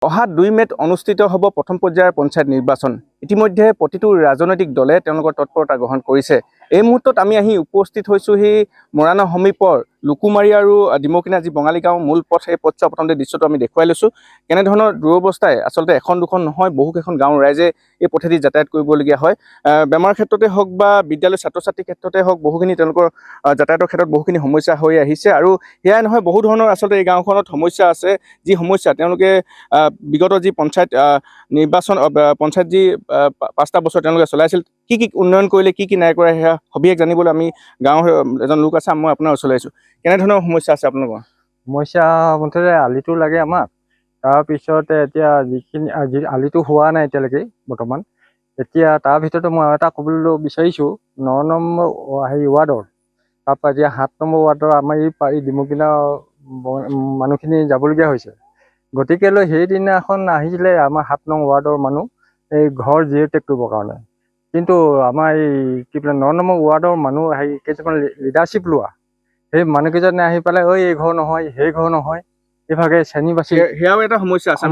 অহা 2 মে'ত অনুষ্ঠিত হ'ব প্ৰথম পৰ্যায়ৰ পঞ্চায়ত নিৰ্বাচন। ইতিমধ্যে প্ৰতিটো ৰাজনৈতিক দলে তেওঁলোকৰ তৎপৰতা গ্ৰহণ কৰিছে। এই মুহূৰ্তত আমি আহি উপস্থিত হৈছোহি মৰাণৰ সমীপৰ লুকুমাৰী আৰু ডিমকিনা যি বঙালী গাঁও মূল পথ, এই পথছোৱা প্ৰথমতে দৃশ্যটো আমি দেখুৱাই লৈছোঁ। কেনেধৰণৰ দুৰৱস্থাই আচলতে এখন দুখন নহয় বহুকেইখন গাঁও ৰাইজে এই পথেদি যাতায়াত কৰিবলগীয়া হয়। বেমাৰ ক্ষেত্ৰতে হওক বা বিদ্যালয় ছাত্ৰ ছাত্ৰীৰ ক্ষেত্ৰতে হওক বহুখিনি তেওঁলোকৰ যাতায়াতৰ ক্ষেত্ৰত বহুখিনি সমস্যা হৈ আহিছে। আৰু সেয়াই নহয়, বহু ধৰণৰ আচলতে এই গাঁওখনত সমস্যা আছে, যি সমস্যা তেওঁলোকে বিগত যি পঞ্চায়ত নিৰ্বাচন পঞ্চায়ত যি 5টা বছৰ তেওঁলোকে চলাইছিল, কি উন্নয়ন কৰিলে কি নাই কৰা, সেয়া সবিশেষ জানিবলৈ আমি গাঁৱৰ এজন লোক আছে, মই আপোনাৰ ওচৰলৈ আহিছোঁ। কেনেধৰণৰ সমস্যা আছে আপোনালোকৰ? সমস্যা মুঠতে আলিটো লাগে আমাক। তাৰপিছতে এতিয়া যিখিনি আলিটো হোৱা নাই এতিয়ালৈকে বৰ্তমান। এতিয়া তাৰ ভিতৰতে মই এটা ক'বলৈ বিচাৰিছোঁ, 9 নম্বৰ ৱাৰ্ডৰ তাৰপৰা এতিয়া 7 নম্বৰ ৱাৰ্ডৰ আমাৰ এই ডিমকিনা মানুহখিনি যাবলগীয়া হৈছে। গতিকেলৈ সেইদিনাখন আহিছিলে আমাৰ 7 নং ৱাৰ্ডৰ মানুহ এই ঘৰ জিঅ'টেক কৰিবৰ কাৰণে। কিন্তু আমাৰ এই 9 নম্বৰ ৱাৰ্ডৰ মানুহ কেইজনমান লিডাৰশ্বিপ লোৱা সেই মানুহকেইজনে আহি পেলাই এই ঘৰ নহয় সেই ঘৰ নহয় এইভাগে শ্ৰেণী বাছি, সেয়াও এটা সমস্যা আছে।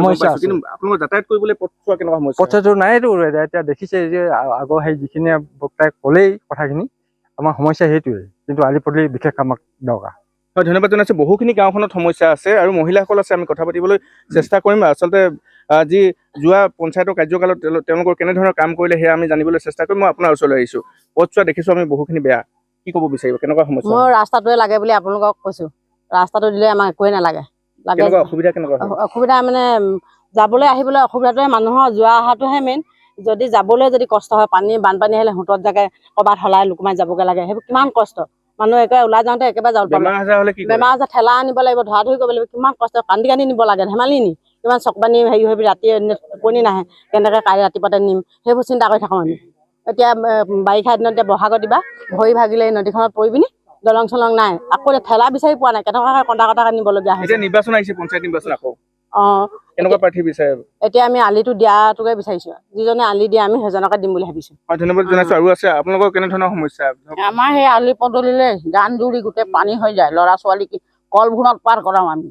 কিন্তু আপোনালোকৰ যাতায়াত কৰিবলৈ পথছোৱা কেনেকুৱা সমস্যা? পথটো নাইতো। এতিয়া দেখিছে যে আগৰ যিখিনি বক্তাই ক'লেই কথাখিনি, আমাৰ সমস্যা সেইটোৱে। কিন্তু আলি পদূলি বিশেষ আমাক দৰকাৰ। হয়, ধন্যবাদ জনাইছোঁ। বহুখিনি গাঁওখনত সমস্যা আছে আৰু মহিলাসকল আছে, আমি কথা পাতিবলৈ চেষ্টা কৰিম। আচলতে যি যোৱা পঞ্চায়তৰ কাৰ্যকালত তেওঁলোকৰ কেনেধৰণৰ কাম কৰিলে সেয়া আমি জানিবলৈ চেষ্টা কৰিম। মই আপোনাৰ ওচৰলৈ আহিছোঁ। পথছোৱা দেখিছোঁ আমি বহুখিনি বেয়া, কি ক'ব বিচাৰিব, কেনেকুৱা সমস্যা? মোৰ ৰাস্তাটোৱে লাগে বুলি আপোনালোকক কৈছোঁ। ৰাস্তাটো দিলে আমাক একোৱে নালাগে। অসুবিধা মানে যাবলৈ আহিবলৈ অসুবিধাটোৱে, মানুহৰ যোৱা অহাটোহে মেইন। যদি যাবলৈ কষ্ট হয়, বানপানী আহিলে সোঁতত জাগে ক'ৰবাত হলাই লুকুমাই যাবগৈ লাগে, সেইবোৰ কিমান কষ্ট। মানুহ একেবাৰে ওলাই যাওঁতে একেবাৰে যাব বেমাৰ আজাৰ ঠেলা আনিব লাগিব, ধৰা ধৰি কৰিব লাগিব, কিমান কষ্ট। কান্দি নিব লাগে, ধেমালি নি কিমান চকবানি হেৰি হৈ ৰাতি টোপনি নাহে, কেনেকৈ ৰাতিপুৱাতে নিম, সেইবোৰ চিন্তা কৰি থাকোঁ আমি। এতিয়া বাৰিষা দিনত এতিয়া বহাগত দিবা ভৰি ভাগিলে নদীখনত পৰি পিনি দলং চলং নাই, আকৌ ঠেলা বিচাৰি পোৱা নাই, কেনেকুৱাকৈ কটা নিবলগীয়া হৈছে। নিৰ্বাচন আহিছে, পঞ্চায়ত নিৰ্বাচন আকৌ। কেনেকুৱা প্ৰাৰ্থী বিচাৰে? এতিয়া আমি আলিটো দিয়াটোকে বিচাৰিছোঁ। যিজনে আলি দিয়ে আমি সেইজনকে দিম বুলি ভাবিছোঁ। ধন্যবাদ জনাইছোঁ। আৰু আছে আপোনালোকৰ কেনেধৰণৰ সমস্যা? আমাৰ সেই আলি পদূলিলে গান জুৰি গোটেই পানী হৈ যায়, ল'ৰা ছোৱালী কলভূনত পাৰ কৰাওঁ আমি।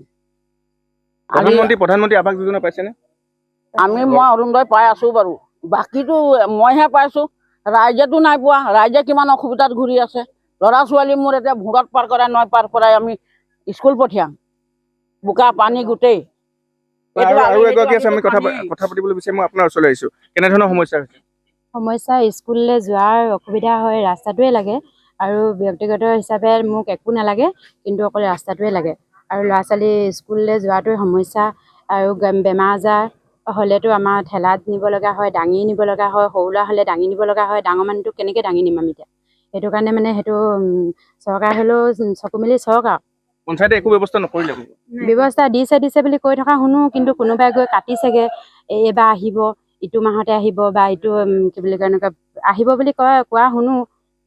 প্ৰধানমন্ত্ৰী আৱাস যোজনা পাইছেনে? মই অৰুণোদয় পাই আছোঁ বাৰু, বাকীটো মইহে পাইছোঁ, ৰাইজেতো নাই পোৱা। ৰাইজে কিমান অসুবিধাত ঘূৰি আছে। ল'ৰা ছোৱালী মোৰ এতিয়া ভূৰত পাৰ কৰাই নৈ পাৰ কৰাই আমি স্কুল পঠিয়াম, বোকা পানী গোটেই। আৰু এগৰাকী আছে, আমি কথা পাতিবলৈ বিচাৰিম। মই আপোনাৰ ওচৰলৈ আহিছোঁ। কেনেধৰণৰ সমস্যা হৈছে? সমস্যা স্কুললৈ যোৱাৰ অসুবিধা হয়, ৰাস্তাটোৱে লাগে। আৰু ব্যক্তিগত হিচাপে মোক একো নালাগে, কিন্তু অকল ৰাস্তাটোৱে লাগে। আৰু ল'ৰা ছোৱালী স্কুললৈ যোৱাটোৱে সমস্যা। আৰু বেমাৰ আজাৰ হ'লেতো আমাৰ ঠেলাত নিব লগা হয়, দাঙি নিব লগা হয়। সৰু ল'ৰা হ'লে দাঙি নিব লগা হয়, ডাঙৰ মানুহটোক কেনেকৈ দাঙি নিম আমি এতিয়া। সেইটো কাৰণে মানে সেইটো চৰকাৰ হ'লেও চকু মেলি চাওক আৰু। পঞ্চায়তে একো ব্যৱস্থা নকৰিলে? ব্যৱস্থা দিছে বুলি কৈ থকা শুনো, কিন্তু কোনোবাই গৈ কাটিছেগৈ। এইবাৰ আহিব, ইটো মাহতে আহিব, বা ইটো কি বুলি কয় এনেকুৱা আহিব বুলি কোৱা শুনো,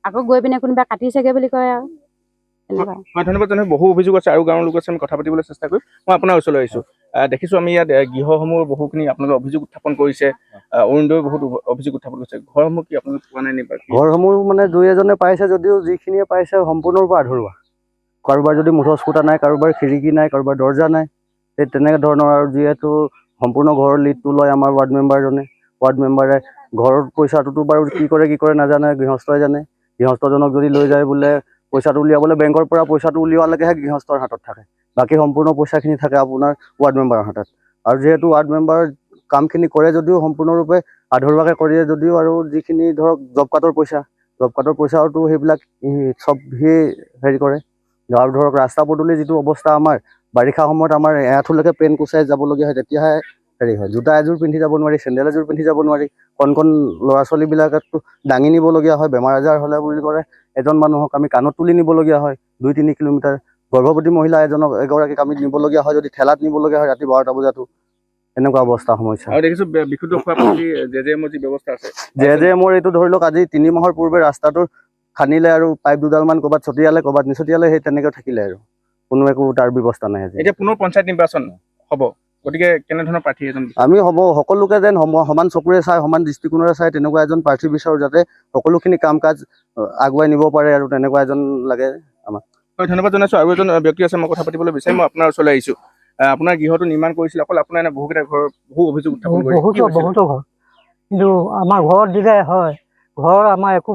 আকৌ গৈ পিনে কোনোবাই কাটিছেগৈ বুলি কয় আৰু এনেকুৱা। হয়, ধন্যবাদ জনাইছোঁ। বহু অভিযোগ আছে আৰু গাঁৱৰ লোক আছে, আমি কথা পাতিবলৈ চেষ্টা কৰিম। মই আপোনাৰ ওচৰলৈ আহিছোঁ। দেখিছোঁ আমি ইয়াত গৃহসমূহ বহুখিনি আপোনালোকে অভিযোগ উত্থাপন কৰিছে। অৰুণোদয় বহুত অভিযোগ উত্থাপন কৰিছে। ঘৰসমূহ কি আপোনালোকে পোৱা নাই নেকি? ঘৰসমূহ মানে দুই এজনে পাইছে, যদিও যিখিনিয়ে পাইছে সম্পূৰ্ণৰূপে আধৰুৱা। কাৰোবাৰ যদি মুঠচ ফুটা নাই, কাৰোবাৰ খিৰিকী নাই, কাৰোবাৰ দৰ্জা নাই, সেই তেনেকৈ ধৰণৰ। আৰু যিহেতু সম্পূৰ্ণ ঘৰৰ লিডটো লয় আমাৰ ৱাৰ্ড মেম্বাৰজনে। ৱাৰ্ড মেম্বাৰে ঘৰৰ পইচাটোতো বাৰু কি কৰে নাজানে, গৃহস্থই জানে। গৃহস্থজনক যদি লৈ যায় বোলে পইচাটো উলিয়াবলৈ, বেংকৰ পৰা পইচাটো উলিওৱালৈকেহে গৃহস্থৰ হাতত থাকে, বাকী সম্পূৰ্ণ পইচাখিনি থাকে আপোনাৰ ৱাৰ্ড মেম্বাৰৰ হাতত। আৰু যিহেতু ৱাৰ্ড মেম্বাৰ কামখিনি কৰে যদিও সম্পূৰ্ণৰূপে আধৰুৱাকৈ কৰে যদিও, আৰু যিখিনি ধৰক জব কাৰ্ডৰ পইচাওতো সেইবিলাক চব হেৰি কৰে। আৰু ধৰক ৰাস্তা পদূলি যিটো অৱস্থা, আমাৰ বাৰিষা সময়ত আমাৰ এআঁঠুলৈকে পেন কোচাই যাবলগীয়া হয়, তেতিয়াহে হেৰি হয়। জোতা এযোৰ পিন্ধি যাব নোৱাৰি, চেণ্ডেল এযোৰ পিন্ধি যাব নোৱাৰি। কণ ল'ৰা ছোৱালীবিলাকতো দাঙি নিবলগীয়া হয়। বেমাৰ আজাৰ হ'লে বুলি কৰে এজন মানুহক আমি কাণত তুলি নিবলগীয়া হয় 2-3 কিলোমিটাৰ। গৰ্ভৱতী মহিলা এগৰাকীক আমি নিবলগীয়া হয় যদি ঠেলাত নিবলগীয়া হয় ৰাতি 12টা বজাতো। এনেকুৱা অৱস্থা সমস্যা। আৰু দেখিছোঁ বিশুদ্ধ খোৱা পানী জেজেএমৰ যি ব্যৱস্থা আছে, জেজেএমৰ এইটো ধৰি লওক আজি 3 মাহৰ পূৰ্বে ৰাস্তাটো খান্দিলে আৰু পাইপ দুডালমান ক'ৰবাত ছটিয়ালে, ক'ৰবাত নিছটিয়ালে, সেই তেনেকৈ থাকিলে আৰু কোনো একো তাৰ ব্যৱস্থা নাই। এতিয়া পুনৰ পঞ্চায়ত নিৰ্বাচন হ'ব, গতিকে কেনেধৰণৰ প্ৰাৰ্থী এজন আমি সকলোকে যেন সমান চকুৰে চাই, সমান দৃষ্টিকোণেৰে চাই তেনেকুৱা এজন প্ৰাৰ্থী বিচাৰোঁ, যাতে সকলোখিনি কাম কাজ আগুৱাই নিব পাৰে, আৰু তেনেকুৱা এজন লাগে আমাক। হয়, ধন্যবাদ জনাইছোঁ। আৰু এজন ব্যক্তি আছে, মই কথা পাতিবলৈ বিচাৰিম। মই আপোনাৰ ওচৰলৈ আহিছোঁ। আপোনাৰ গৃহটো নিৰ্মাণ কৰিছিল, অকল আপোনাৰ এনে বহুকেইটা ঘৰ বহু অভিযোগ উত্থাপন কৰিছে। কি হৈছিল? বহুতো ঘৰ, কিন্তু আমাৰ ঘৰত দিলে হয়, ঘৰ আমাৰ একো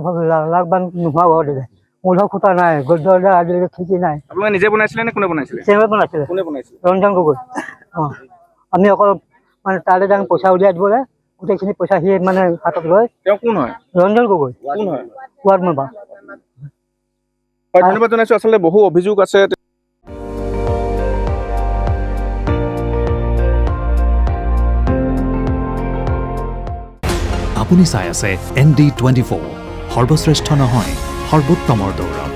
লাগ বান নোহোৱা ঘৰ দিলে, মূলধৰ খুঁটা নাই, গদ্য আজিলৈকে ঠিকি নাই। আপোনালোকে নিজে বনাইছিলে নে কোনে বনাইছিলে? তেওঁৱে বনাইছিলে, কোনে বনাইছিলে? ৰঞ্জন গগৈ। আমি অকল মানে তালৈ যাওঁ পইচা উলিয়াই দিবলৈ, গোটেইখিনি পইচা সি মানে হাতত লয়। তেওঁ কোন হয়? ৰঞ্জন গগৈ, কোন হয়? Ward member. হয়, ধন্যবাদ জনাইছোঁ। আচলতে বহু অভিযোগ আছে। আপুনি চাই আছে ND24, সৰ্বশ্ৰেষ্ঠ নহয়, সৰ্বোত্তমৰ দৌৰত।